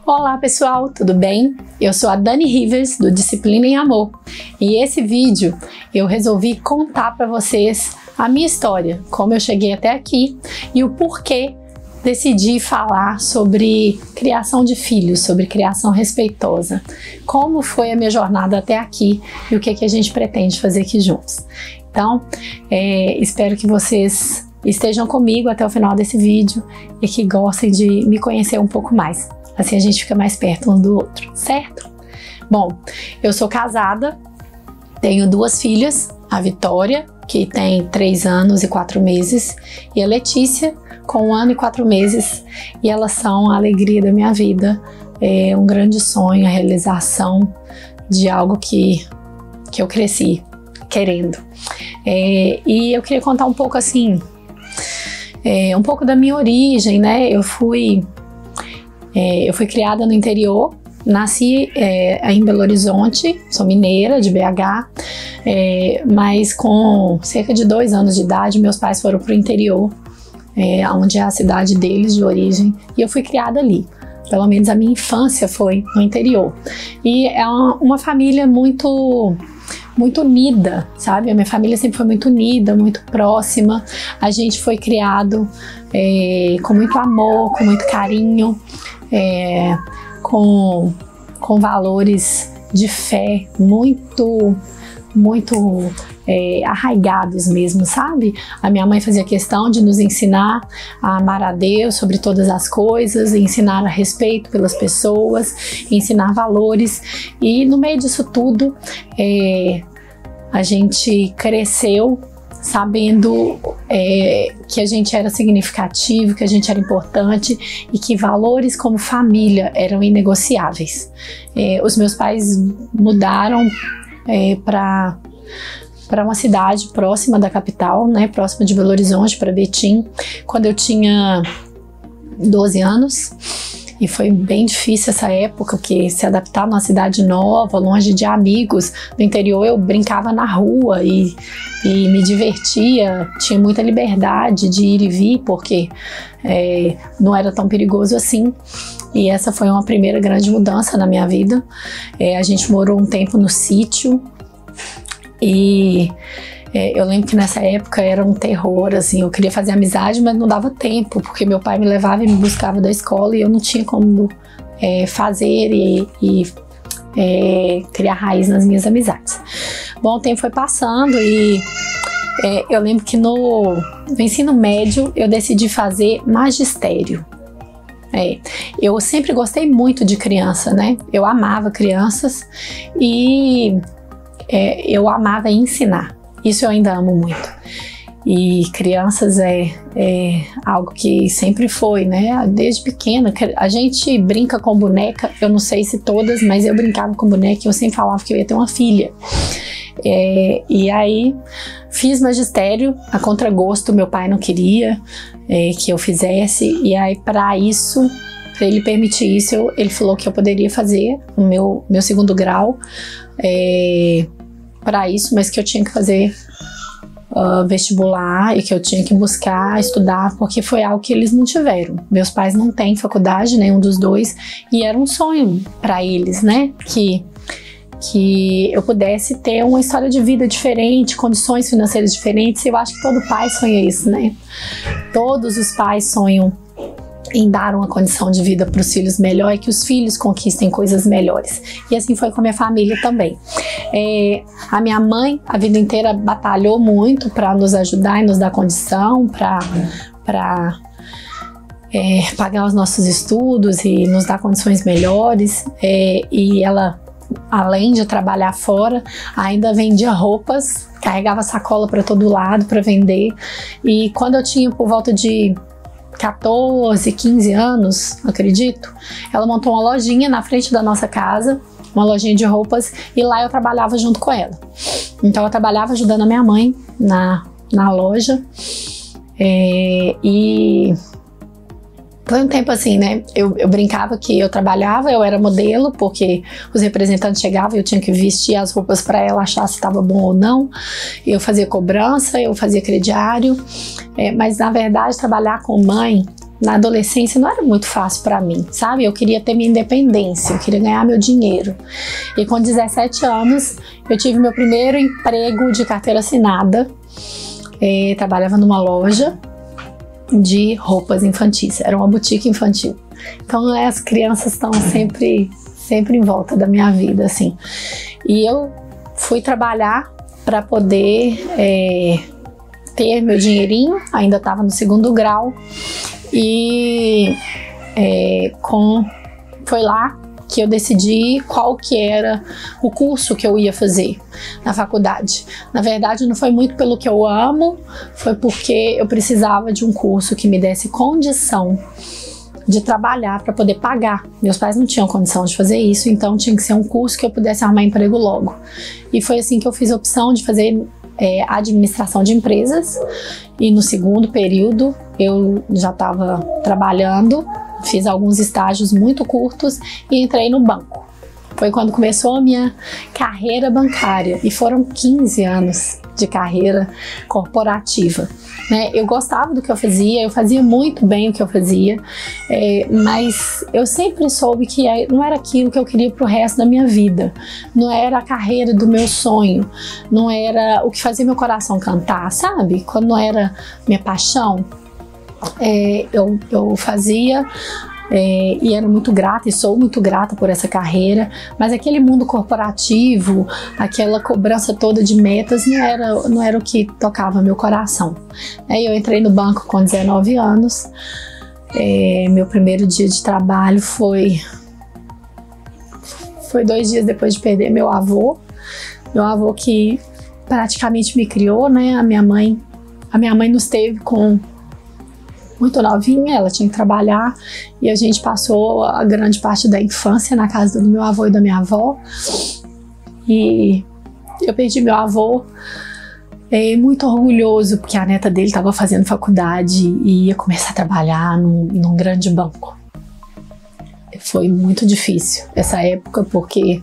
Olá pessoal, tudo bem? Eu sou a Dani Rivers do Disciplina em Amor e esse vídeo eu resolvi contar para vocês a minha história, como eu cheguei até aqui e o porquê decidi falar sobre criação de filhos, sobre criação respeitosa, como foi a minha jornada até aqui e o que a gente pretende fazer aqui juntos. Então, espero que vocês estejam comigo até o final desse vídeo e que gostem de me conhecer um pouco mais. Assim a gente fica mais perto um do outro, certo? Bom, eu sou casada, tenho duas filhas, a Vitória, que tem 3 anos e 4 meses, e a Letícia, com 1 ano e 4 meses, e elas são a alegria da minha vida, um grande sonho, a realização de algo que eu cresci querendo. E eu queria contar um pouco assim, um pouco da minha origem, né? Eu fui criada no interior, nasci em Belo Horizonte, sou mineira de BH, mas com cerca de 2 anos de idade meus pais foram para o interior, onde é a cidade deles de origem, e eu fui criada ali. Pelo menos a minha infância foi no interior. E é uma família muito unida, sabe? A minha família sempre foi muito unida, muito próxima. A gente foi criado com muito amor, com muito carinho, com valores de fé muito arraigados mesmo, sabe? A minha mãe fazia questão de nos ensinar a amar a Deus sobre todas as coisas, ensinar a respeito pelas pessoas, ensinar valores, e no meio disso tudo a gente cresceu sabendo que a gente era significativo, que a gente era importante e que valores como família eram inegociáveis. Os meus pais mudaram para uma cidade próxima da capital, né, próxima de Belo Horizonte, para Betim, quando eu tinha 12 anos. E foi bem difícil essa época, porque se adaptar numa cidade nova, longe de amigos. No interior eu brincava na rua e me divertia, tinha muita liberdade de ir e vir, porque não era tão perigoso assim. E essa foi uma primeira grande mudança na minha vida. A gente morou um tempo no sítio e eu lembro que nessa época era um terror, assim, eu queria fazer amizade, mas não dava tempo, porque meu pai me levava e me buscava da escola e eu não tinha como fazer e criar raiz nas minhas amizades. Bom, o tempo foi passando e eu lembro que no ensino médio eu decidi fazer magistério. Eu sempre gostei muito de criança, né? Eu amava crianças e eu amava ensinar. Isso eu ainda amo muito. E crianças é algo que sempre foi, né? Desde pequena. A gente brinca com boneca, eu não sei se todas, mas eu brincava com boneca e eu sempre falava que eu ia ter uma filha. E aí fiz magistério, a contragosto, meu pai não queria que eu fizesse. E aí para isso, para ele permitir isso, ele falou que eu poderia fazer o meu segundo grau para isso, mas que eu tinha que fazer vestibular e que eu tinha que buscar estudar, porque foi algo que eles não tiveram. Meus pais não têm faculdade, nenhum dos dois, e era um sonho para eles, né, que eu pudesse ter uma história de vida diferente, condições financeiras diferentes. E eu acho que todo pai sonha isso, né? Todos os pais sonham em dar uma condição de vida para os filhos melhor e que os filhos conquistem coisas melhores. E assim foi com a minha família também. A minha mãe, a vida inteira, batalhou muito para nos ajudar e nos dar condição para pagar os nossos estudos e nos dar condições melhores. E ela, além de trabalhar fora, ainda vendia roupas, carregava sacola para todo lado para vender. E quando eu tinha por volta de 14, 15 anos, acredito, ela montou uma lojinha na frente da nossa casa, uma lojinha de roupas, e lá eu trabalhava junto com ela. Então eu trabalhava ajudando a minha mãe na loja, e foi um tempo assim, né? Eu brincava que eu trabalhava, eu era modelo, porque os representantes chegavam e eu tinha que vestir as roupas para ela achar se estava bom ou não. Eu fazia cobrança, eu fazia crediário, mas na verdade trabalhar com mãe na adolescência não era muito fácil para mim, sabe? Eu queria ter minha independência, eu queria ganhar meu dinheiro. E com 17 anos, eu tive meu primeiro emprego de carteira assinada. Trabalhava numa loja de roupas infantis, era uma boutique infantil. Então, as crianças estão sempre em volta da minha vida, assim. E eu fui trabalhar para poder ter meu dinheirinho, ainda estava no 2º grau, e foi lá que eu decidi qual que era o curso que eu ia fazer na faculdade. Na verdade, não foi muito pelo que eu amo, foi porque eu precisava de um curso que me desse condição de trabalhar para poder pagar. Meus pais não tinham condição de fazer isso, então tinha que ser um curso que eu pudesse arrumar emprego logo. E foi assim que eu fiz a opção de fazer administração de empresas, e no 2º período eu já estava trabalhando, fiz alguns estágios muito curtos e entrei no banco. Foi quando começou a minha carreira bancária, e foram 15 anos de carreira corporativa, né? Eu gostava do que eu fazia muito bem o que eu fazia, mas eu sempre soube que não era aquilo que eu queria para o resto da minha vida, não era a carreira do meu sonho, não era o que fazia meu coração cantar, sabe? Quando não era minha paixão, eu fazia. E era muito grata, e sou muito grata por essa carreira, mas aquele mundo corporativo, aquela cobrança toda de metas, não era o que tocava meu coração. Eu entrei no banco com 19 anos, meu primeiro dia de trabalho foi 2 dias depois de perder meu avô que praticamente me criou, né? A minha mãe nos teve com muito novinha, ela tinha que trabalhar, e a gente passou a grande parte da infância na casa do meu avô e da minha avó. E eu perdi meu avô muito orgulhoso, porque a neta dele estava fazendo faculdade e ia começar a trabalhar num grande banco. Foi muito difícil essa época, porque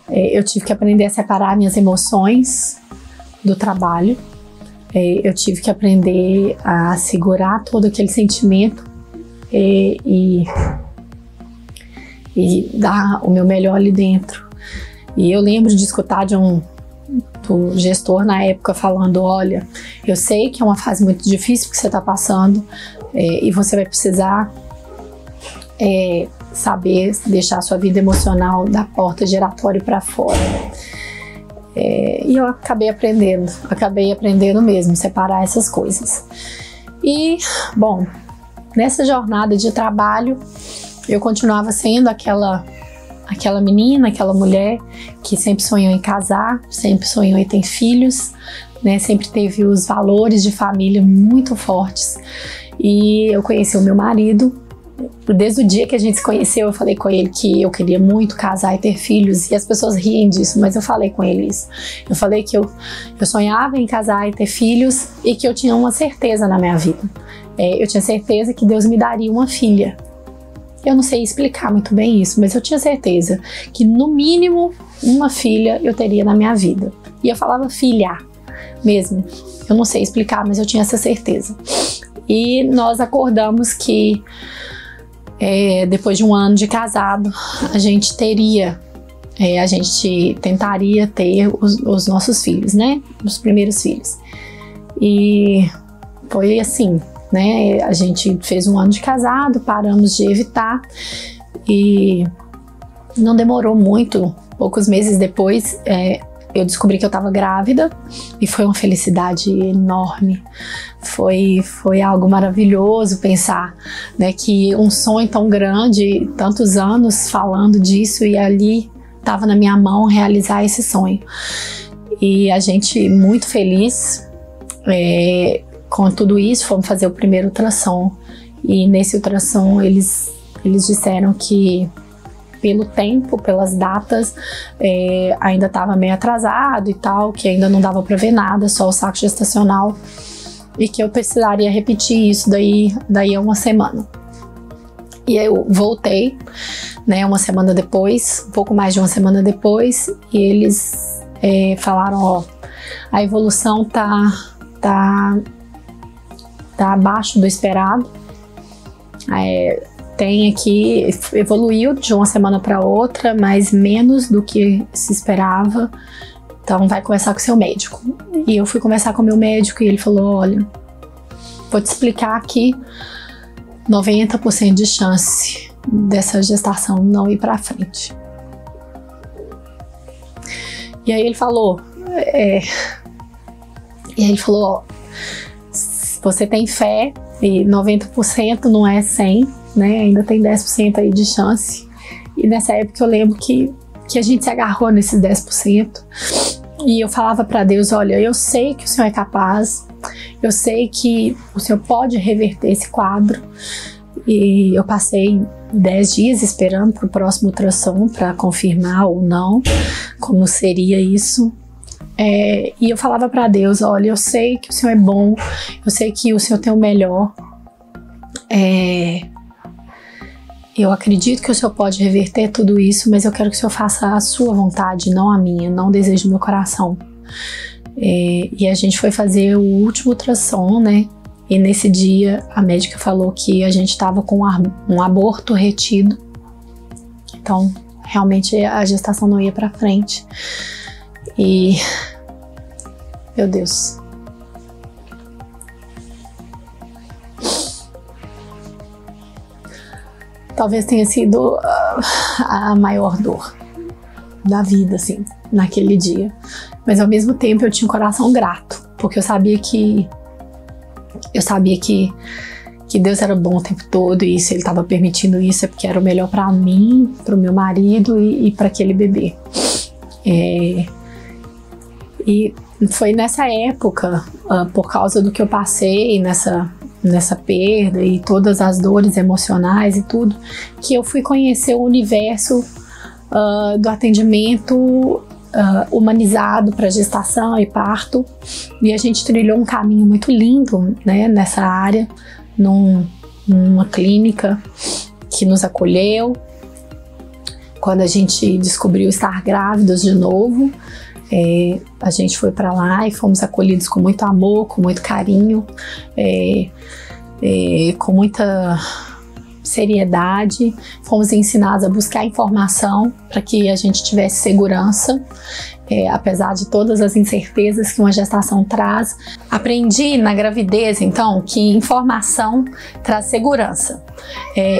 eu tive que aprender a separar minhas emoções do trabalho. Eu tive que aprender a segurar todo aquele sentimento e dar o meu melhor ali dentro. E eu lembro de escutar do gestor na época falando: olha, eu sei que é uma fase muito difícil que você está passando, e você vai precisar saber deixar a sua vida emocional da porta giratória para fora. E eu acabei aprendendo mesmo, separar essas coisas. E, bom, nessa jornada de trabalho, eu continuava sendo aquela menina, aquela mulher que sempre sonhou em casar, sempre sonhou em ter filhos, né? Sempre teve os valores de família muito fortes. E eu conheci o meu marido. Desde o dia que a gente se conheceu, eu falei com ele que eu queria muito casar e ter filhos, e as pessoas riem disso, mas eu falei com ele isso. Eu falei que eu sonhava em casar e ter filhos, e que eu tinha uma certeza na minha vida. Eu tinha certeza que Deus me daria uma filha. Eu não sei explicar muito bem isso, mas eu tinha certeza que no mínimo uma filha eu teria na minha vida. E eu falava filha mesmo. Eu não sei explicar, mas eu tinha essa certeza. E nós acordamos que depois de um ano de casado, a gente tentaria ter os nossos filhos, né? Os primeiros filhos. E foi assim, né? A gente fez um ano de casado, paramos de evitar, e não demorou muito, poucos meses depois, eu descobri que eu estava grávida, e foi uma felicidade enorme. Foi algo maravilhoso pensar, né, que um sonho tão grande, tantos anos falando disso, e ali estava na minha mão realizar esse sonho. E a gente muito feliz com tudo isso, fomos fazer o primeiro ultrassom, e nesse ultrassom eles disseram que pelo tempo, pelas datas, ainda estava meio atrasado e tal, que ainda não dava para ver nada, só o saco gestacional, e que eu precisaria repetir isso daí a uma semana. E eu voltei, né, uma semana depois, um pouco mais de uma semana depois, e eles falaram: ó, a evolução tá abaixo do esperado, tem aqui, evoluiu de uma semana para outra, mas menos do que se esperava. Então vai conversar com o seu médico. E eu fui conversar com o meu médico e ele falou, olha, vou te explicar aqui, 90% de chance dessa gestação não ir para frente. E aí ele falou, ó, você tem fé e 90% não é 100, né? Ainda tem 10% aí de chance. E nessa época eu lembro que a gente se agarrou nesses 10%. E eu falava para Deus, olha, eu sei que o Senhor é capaz, eu sei que o Senhor pode reverter esse quadro. E eu passei 10 dias esperando para o próximo ultrassom para confirmar ou não como seria isso. E eu falava para Deus, olha, eu sei que o Senhor é bom, eu sei que o Senhor tem o melhor. Eu acredito que o Senhor pode reverter tudo isso, mas eu quero que o Senhor faça a sua vontade, não a minha, não o desejo do meu coração. E a gente foi fazer o último ultrassom, né? E nesse dia a médica falou que a gente estava com um aborto retido. Então, realmente a gestação não ia para frente. E, meu Deus. Talvez tenha sido a maior dor da vida, assim, naquele dia. Mas ao mesmo tempo eu tinha um coração grato, porque eu sabia que Deus era bom o tempo todo, e se Ele estava permitindo isso é porque era o melhor para mim, para o meu marido e para aquele bebê. E foi nessa época, por causa do que eu passei nessa perda e todas as dores emocionais e tudo, que eu fui conhecer o universo do atendimento humanizado para gestação e parto, e a gente trilhou um caminho muito lindo, né, nessa área, numa clínica que nos acolheu. Quando a gente descobriu estar grávidos de novo, a gente foi para lá e fomos acolhidos com muito amor, com muito carinho, com muita seriedade. Fomos ensinados a buscar informação para que a gente tivesse segurança, apesar de todas as incertezas que uma gestação traz. Aprendi na gravidez, então, que informação traz segurança.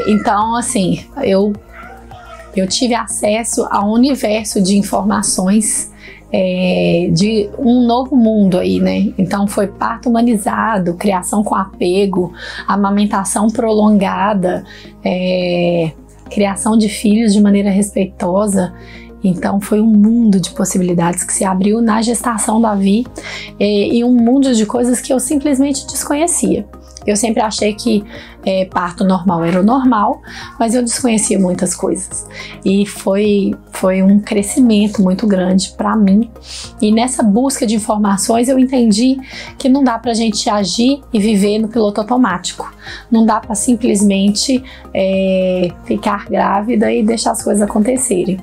Então, assim, eu tive acesso a um universo de informações, de um novo mundo aí, né? Então foi parto humanizado, criação com apego, amamentação prolongada, criação de filhos de maneira respeitosa. Então foi um mundo de possibilidades que se abriu na gestação da Vi, e um mundo de coisas que eu simplesmente desconhecia. Eu sempre achei que parto normal era o normal, mas eu desconhecia muitas coisas. E foi um crescimento muito grande para mim. E nessa busca de informações eu entendi que não dá pra gente agir e viver no piloto automático. Não dá para simplesmente ficar grávida e deixar as coisas acontecerem.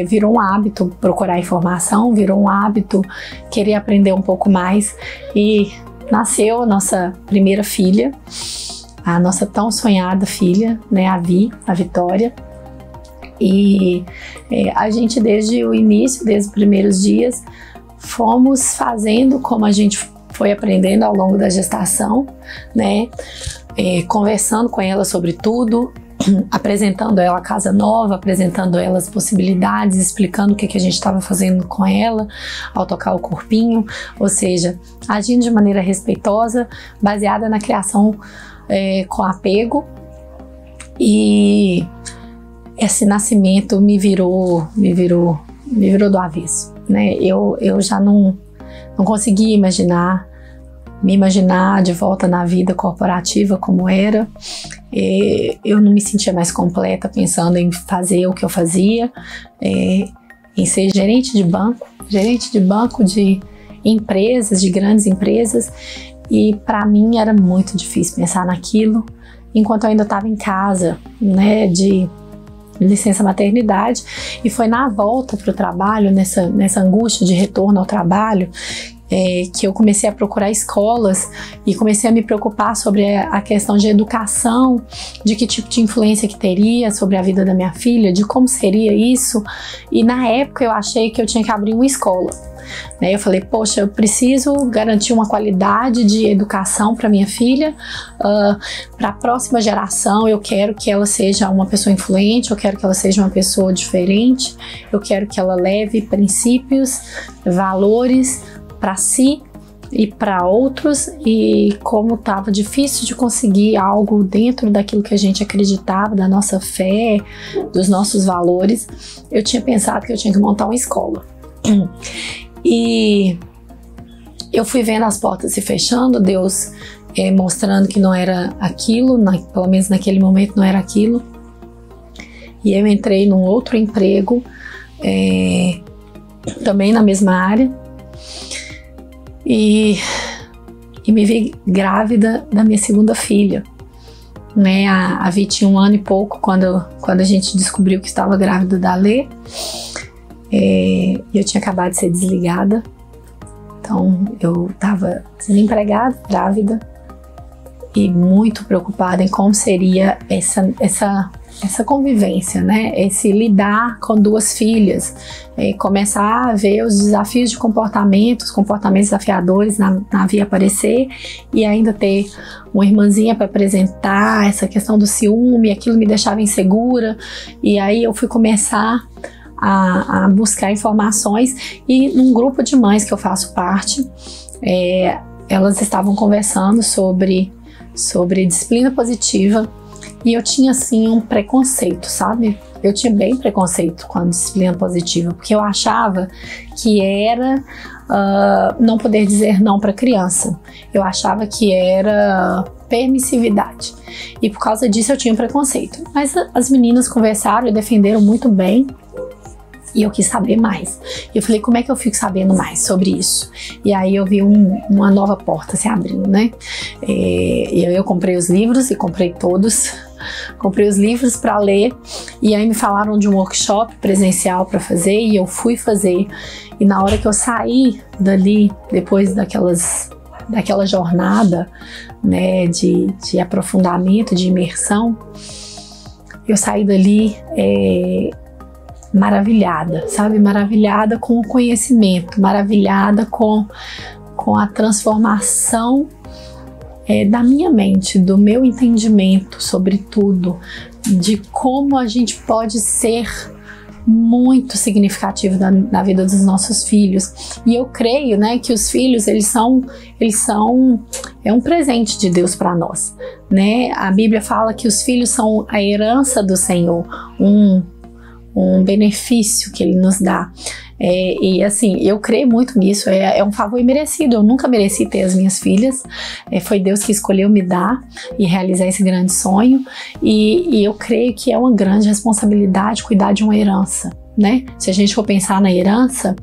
Virou um hábito procurar informação, virou um hábito querer aprender um pouco mais, e nasceu a nossa primeira filha, a nossa tão sonhada filha, né, a Vi, a Vitória. E a gente desde o início, desde os primeiros dias, fomos fazendo como a gente foi aprendendo ao longo da gestação, né, conversando com ela sobre tudo, apresentando ela a casa nova, apresentando ela as possibilidades, explicando o que a gente estava fazendo com ela ao tocar o corpinho, ou seja, agindo de maneira respeitosa, baseada na criação com apego. E esse nascimento me virou do avesso, né? Eu já não conseguia me imaginar de volta na vida corporativa como era. Eu não me sentia mais completa pensando em fazer o que eu fazia, em ser gerente de banco de empresas, de grandes empresas, e para mim era muito difícil pensar naquilo enquanto eu ainda estava em casa, né, de licença maternidade. E foi na volta para o trabalho, nessa angústia de retorno ao trabalho, que eu comecei a procurar escolas e comecei a me preocupar sobre a questão de educação, de que tipo de influência que teria sobre a vida da minha filha, de como seria isso. E na época eu achei que eu tinha que abrir uma escola. Eu falei, poxa, eu preciso garantir uma qualidade de educação para minha filha, para a próxima geração. Eu quero que ela seja uma pessoa influente, eu quero que ela seja uma pessoa diferente, eu quero que ela leve princípios, valores para si e para outros. E como estava difícil de conseguir algo dentro daquilo que a gente acreditava, da nossa fé, dos nossos valores, eu tinha pensado que eu tinha que montar uma escola. E eu fui vendo as portas se fechando, Deus mostrando que não era aquilo, pelo menos naquele momento não era aquilo. E eu entrei num outro emprego, também na mesma área, e me vi grávida da minha segunda filha. A Vi tinha 1 ano e pouco quando a gente descobriu que estava grávida da Lê. Eu tinha acabado de ser desligada, então eu estava desempregada, grávida e muito preocupada em como seria essa convivência, esse lidar com 2 filhas, começar a ver os desafios de comportamentos desafiadores na Vi aparecer, e ainda ter uma irmãzinha para apresentar, essa questão do ciúme, aquilo me deixava insegura. E aí eu fui começar a buscar informações, e num grupo de mães que eu faço parte, elas estavam conversando sobre disciplina positiva, e eu tinha assim um preconceito, sabe? Eu tinha bem preconceito com a disciplina positiva, porque eu achava que era não poder dizer não para criança. Eu achava que era permissividade, e por causa disso eu tinha preconceito. Mas as meninas conversaram e defenderam muito bem, e eu quis saber mais. Eu falei, como é que eu fico sabendo mais sobre isso? E aí eu vi uma nova porta se abrindo, E eu comprei os livros, e comprei todos. Comprei os livros para ler, e aí me falaram de um workshop presencial para fazer, e eu fui fazer. E na hora que eu saí dali, depois daquela jornada, de aprofundamento, de imersão, eu saí dali maravilhada, sabe? Maravilhada com o conhecimento, maravilhada com a transformação da minha mente, do meu entendimento sobre tudo, de como a gente pode ser muito significativo na vida dos nossos filhos. E eu creio, que os filhos, eles são um presente de Deus para nós, A Bíblia fala que os filhos são a herança do Senhor, um benefício que Ele nos dá. E assim, eu creio muito nisso, é um favor imerecido. Eu nunca mereci ter as minhas filhas, foi Deus que escolheu me dar e realizar esse grande sonho, e eu creio que é uma grande responsabilidade cuidar de uma herança, Se a gente for pensar na herança,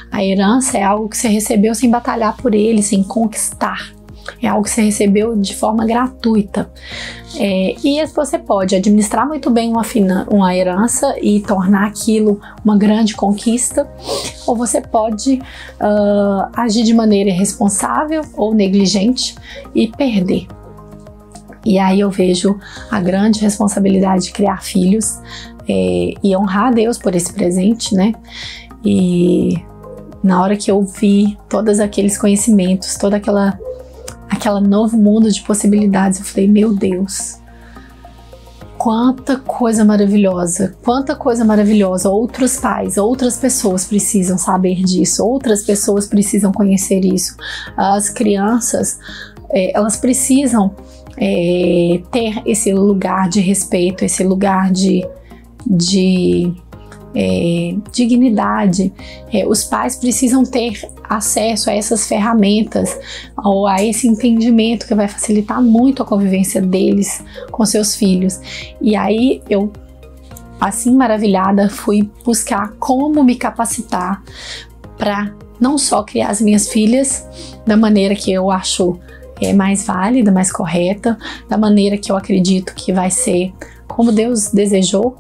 a herança é algo que você recebeu sem batalhar por ele, sem conquistar. É algo que você recebeu de forma gratuita. E você pode administrar muito bem uma herança e tornar aquilo uma grande conquista, ou você pode agir de maneira irresponsável ou negligente e perder. E aí eu vejo a grande responsabilidade de criar filhos e honrar a Deus por esse presente, E na hora que eu vi todos aqueles conhecimentos, toda aquela novo mundo de possibilidades, eu falei, meu Deus, quanta coisa maravilhosa, outros pais, outras pessoas precisam saber disso, outras pessoas precisam conhecer isso. As crianças, elas precisam ter esse lugar de respeito, esse lugar de dignidade. Os pais precisam ter acesso a essas ferramentas ou a esse entendimento que vai facilitar muito a convivência deles com seus filhos. E aí eu, assim maravilhada, fui buscar como me capacitar para não só criar as minhas filhas da maneira que eu acho mais válida, mais correta, da maneira que eu acredito que vai ser como Deus desejou,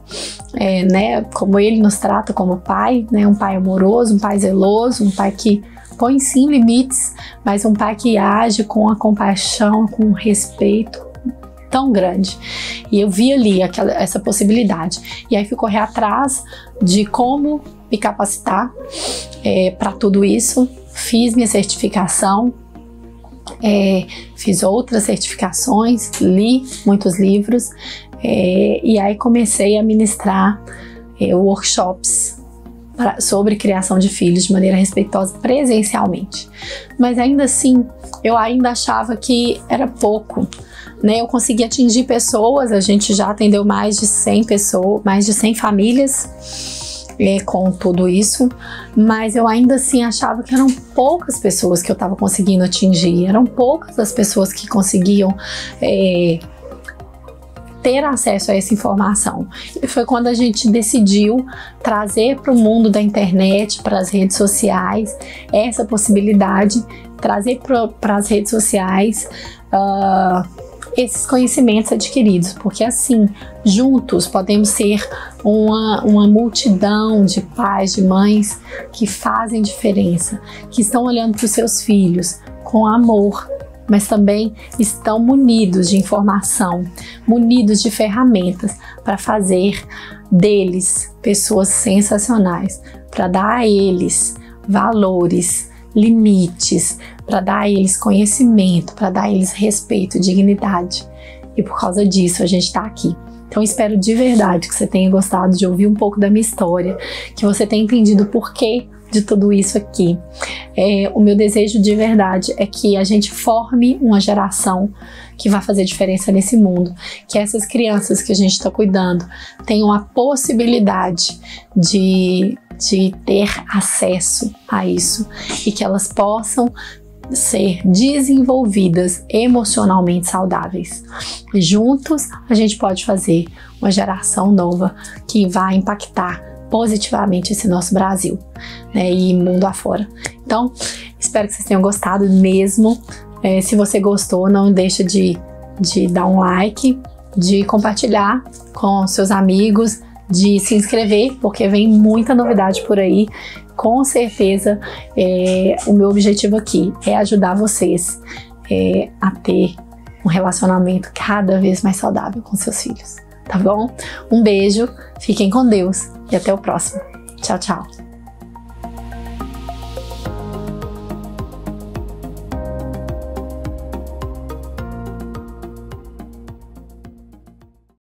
como Ele nos trata como pai, um pai amoroso, um pai zeloso, um pai que põe sim limites, mas um pai que age com a compaixão, com o respeito tão grande. E eu vi ali essa possibilidade. E aí fui correr atrás de como me capacitar para tudo isso. Fiz minha certificação, fiz outras certificações, li muitos livros e aí comecei a ministrar workshops sobre criação de filhos de maneira respeitosa presencialmente. Mas ainda assim, eu ainda achava que era pouco, né? Eu consegui atingir pessoas, a gente já atendeu mais de 100 pessoas, mais de 100 famílias com tudo isso, mas eu ainda assim achava que eram poucas pessoas que eu estava conseguindo atingir, eram poucas as pessoas que conseguiam ter acesso a essa informação. E foi quando a gente decidiu trazer para o mundo da internet, para as redes sociais, essa possibilidade, trazer para as redes sociais esses conhecimentos adquiridos, porque assim, juntos podemos ser uma multidão de pais, de mães que fazem diferença, que estão olhando para os seus filhos com amor, mas também estão munidos de informação, munidos de ferramentas para fazer deles pessoas sensacionais, para dar a eles valores, limites, para dar a eles conhecimento, para dar a eles respeito, dignidade. E por causa disso a gente está aqui. Então espero de verdade que você tenha gostado de ouvir um pouco da minha história, que você tenha entendido o porquê de tudo isso aqui. O meu desejo de verdade é que a gente forme uma geração que vai fazer diferença nesse mundo, que essas crianças que a gente está cuidando tenham a possibilidade de ter acesso a isso e que elas possam ser desenvolvidas emocionalmente saudáveis. Juntos a gente pode fazer uma geração nova que vai impactar positivamente esse nosso Brasil, né, e mundo afora. Então, espero que vocês tenham gostado mesmo. Se você gostou, não deixa de dar um like, de compartilhar com seus amigos, de se inscrever, porque vem muita novidade por aí. Com certeza, o meu objetivo aqui é ajudar vocês a ter um relacionamento cada vez mais saudável com seus filhos, tá bom? Um beijo, fiquem com Deus e até o próximo. Tchau, tchau.